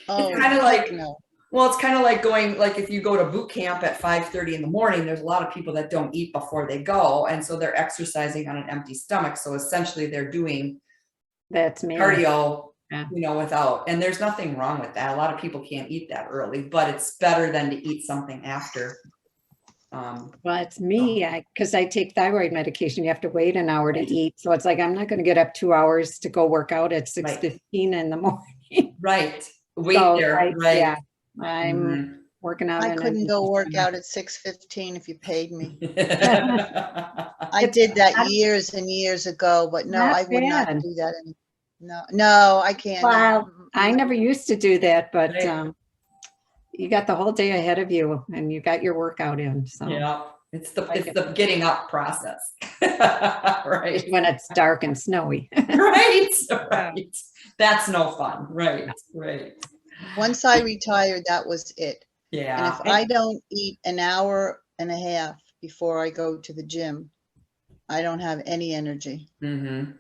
Oh, It's kind of like, no. well, it's kind of like going, like if you go to boot camp at 5:30 in the morning, there's a lot of people that don't eat before they go. And so they're exercising on an empty stomach. So essentially they're doing That's me. cardio, Yeah. you know, without, and there's nothing wrong with that. A lot of people can't eat that early, but it's better than to eat something after. Well, it's me, because I take thyroid medication. You have to wait an hour to eat. So it's like, I'm not going to get up 2 hours to go work out at 6:15 in the morning. Right. Wait So, there, right. Yeah, I'm Mhm. working out. I an couldn't empty go work stomach. out at 6:15 if you paid me. I did that years and years ago, but no, Not I would not bad. do that. No, I can't. No. Well, I never used to do that, but Right. you got the whole day ahead of you and you got your workout in. So Yeah, It's the, Like it's the getting up process. Right. when it's dark and snowy. Right. Right. That's no fun. Right. Right. Once I retired, that was it. And Yeah. if I don't eat an hour and a half before I go to the gym, I don't have any energy. Mm-hmm.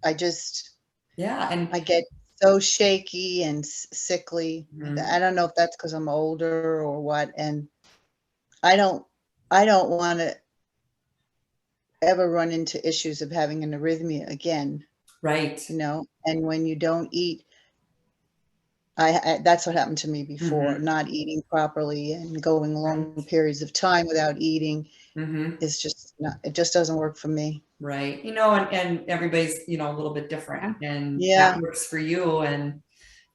I just, Yeah. And I get so shaky and sickly. Mhm. I don't know if that's because I'm older or what. And I don't want to ever run into issues of having an arrhythmia again, right. you know? And when you don't eat, that's what happened to me before, not eating properly and going long periods of time without eating Mm-hmm. is just not, it just doesn't work for me. Right. You know, and everybody's, you know, a little bit different, and Yeah. that works for you. And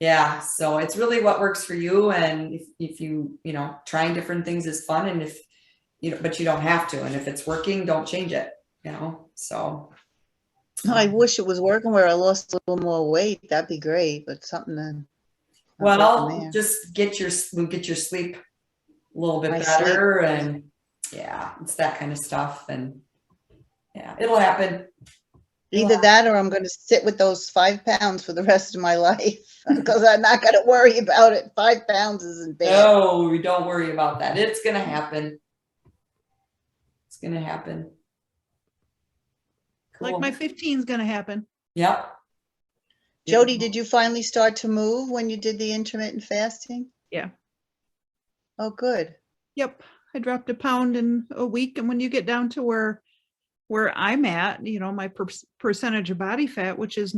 yeah, so it's really what works for you. And if you, you know, trying different things is fun, and if you know, but you don't have to. And if it's working, don't change it, you know, so. I wish it was working where I lost a little more weight. That'd be great, but something then. Well, just get your sleep a little bit My better, and yeah, it's that kind of stuff. And yeah, it'll happen. Either that or I'm going to sit with those 5 pounds for the rest of my life because I'm not going to worry about it. 5 pounds isn't bad. No, we don't worry about that. It's going to happen. It's going to happen. Like Cool. my 15 is gonna happen. Yep. Jody, did you finally start to move when you did the intermittent fasting? Yeah. Oh, good. Yep. I dropped a pound in a week. And when you get down to where I'm at, you know, my percentage of body fat, which is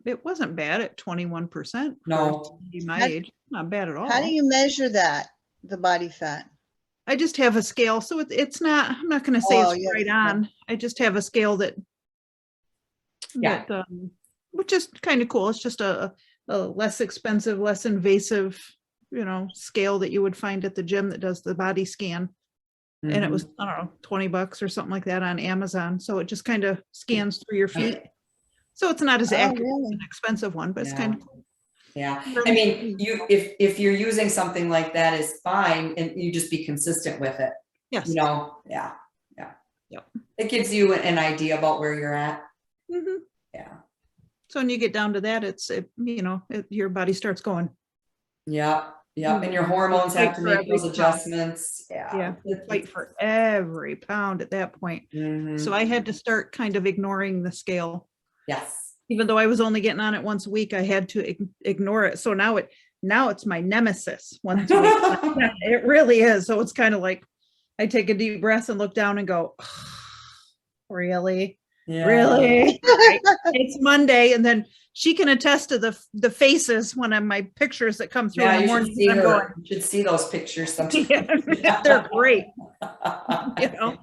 it wasn't bad at 21%. No. For my How- age. Not bad at all. How do you measure that, the body fat? I just have a scale. So it's not, I'm not going to say Oh, it's yeah, right okay. on. I just have a scale Yeah. which is kind of cool. It's just a less expensive, less invasive, you know, scale that you would find at the gym that does the body scan. And it was, I don't know, $20 or something like that on Amazon. So it just kind of scans through your feet. So it's not as Oh, accurate as really? an expensive one, but it's kind of cool. Yeah. I mean, if you're using something like that is fine, and you just be consistent with it, Yes. you know? Yeah. Yeah. Yep. It gives you an idea about where you're at. Mhm. Yeah. So when you get down to that, your body starts going. Yep. Yep. And your hormones have to For make every those pound. adjustments. Yeah. Yeah. Fight for every pound at that point. Mhm. So I had to start kind of ignoring the scale. Yes. Even though I was only getting on it once a week, I had to ignore it. So now it's my nemesis once a week. It really is. So it's kind of like I take a deep breath and look down and go, really? Yeah. Really? Right. It's Monday. And then she can attest to the faces when my pictures that come through Yeah, in the you should morning. see I'm her. You should see those pictures sometimes. Yeah, they're great. You know,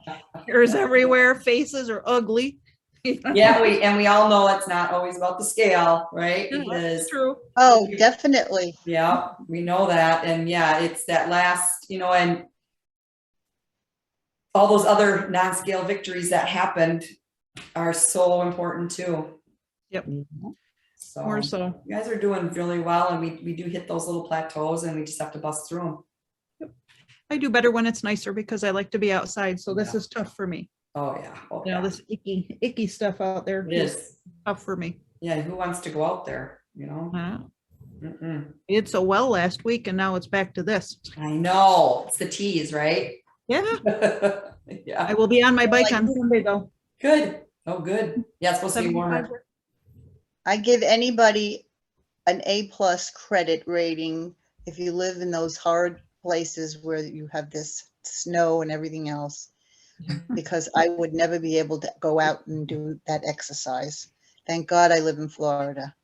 hairs everywhere, faces are ugly. You know? Yeah, we all know it's not always about the scale, right? Yeah, Because that's true. Oh, definitely. yeah, we know that. And yeah, it's that last, you know, and all those other non-scale victories that happened are so important too. Yep. So More so. you guys are doing really well, and we do hit those little plateaus, and we just have to bust through them. I do better when it's nicer because I like to be outside. So this Yeah. is tough for me. Oh yeah. Oh, You know, yeah. this icky stuff out there It is is. tough for me. Yeah, who wants to go out there, you know? Mm-mm. It's so well last week and now it's back to this. I know, it's the tease, right? Yeah, Yeah, I will be on my bike Like- on Sunday though. good. Oh, good. Yeah, it's supposed to be warmer. 75. I give anybody an A+ credit rating if you live in those hard places where you have this snow and everything else, because I would never be able to go out and do that exercise. Thank God I live in Florida.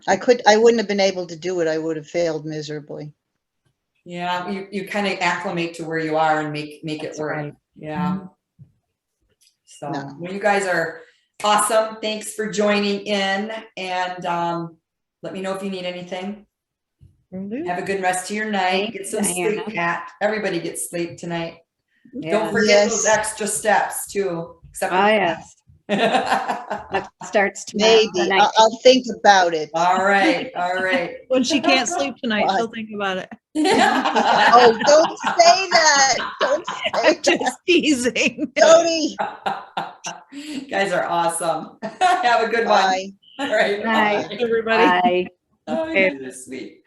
I wouldn't have been able to do it. I would have failed miserably. Yeah, you kind of acclimate to where you are and make it That's work. right. Yeah. So, No. well, you guys are awesome. Thanks for joining in, and let me know if you need anything. Have a good rest of your night. Get some sleep, Diana. Pat. Everybody gets sleep tonight. Yeah. Don't forget Yes. those extra steps too. Except for Oh, Pat. yes. That starts tomorrow. Maybe. I'll think about it. All right, all right. When she can't sleep tonight, she'll think about it. Oh, don't say that. Don't say I'm that. just teasing. Jody. You guys are awesome. Have a good one. Bye. All right. Bye. Bye. Everybody. Bye. Oh, you guys are sweet.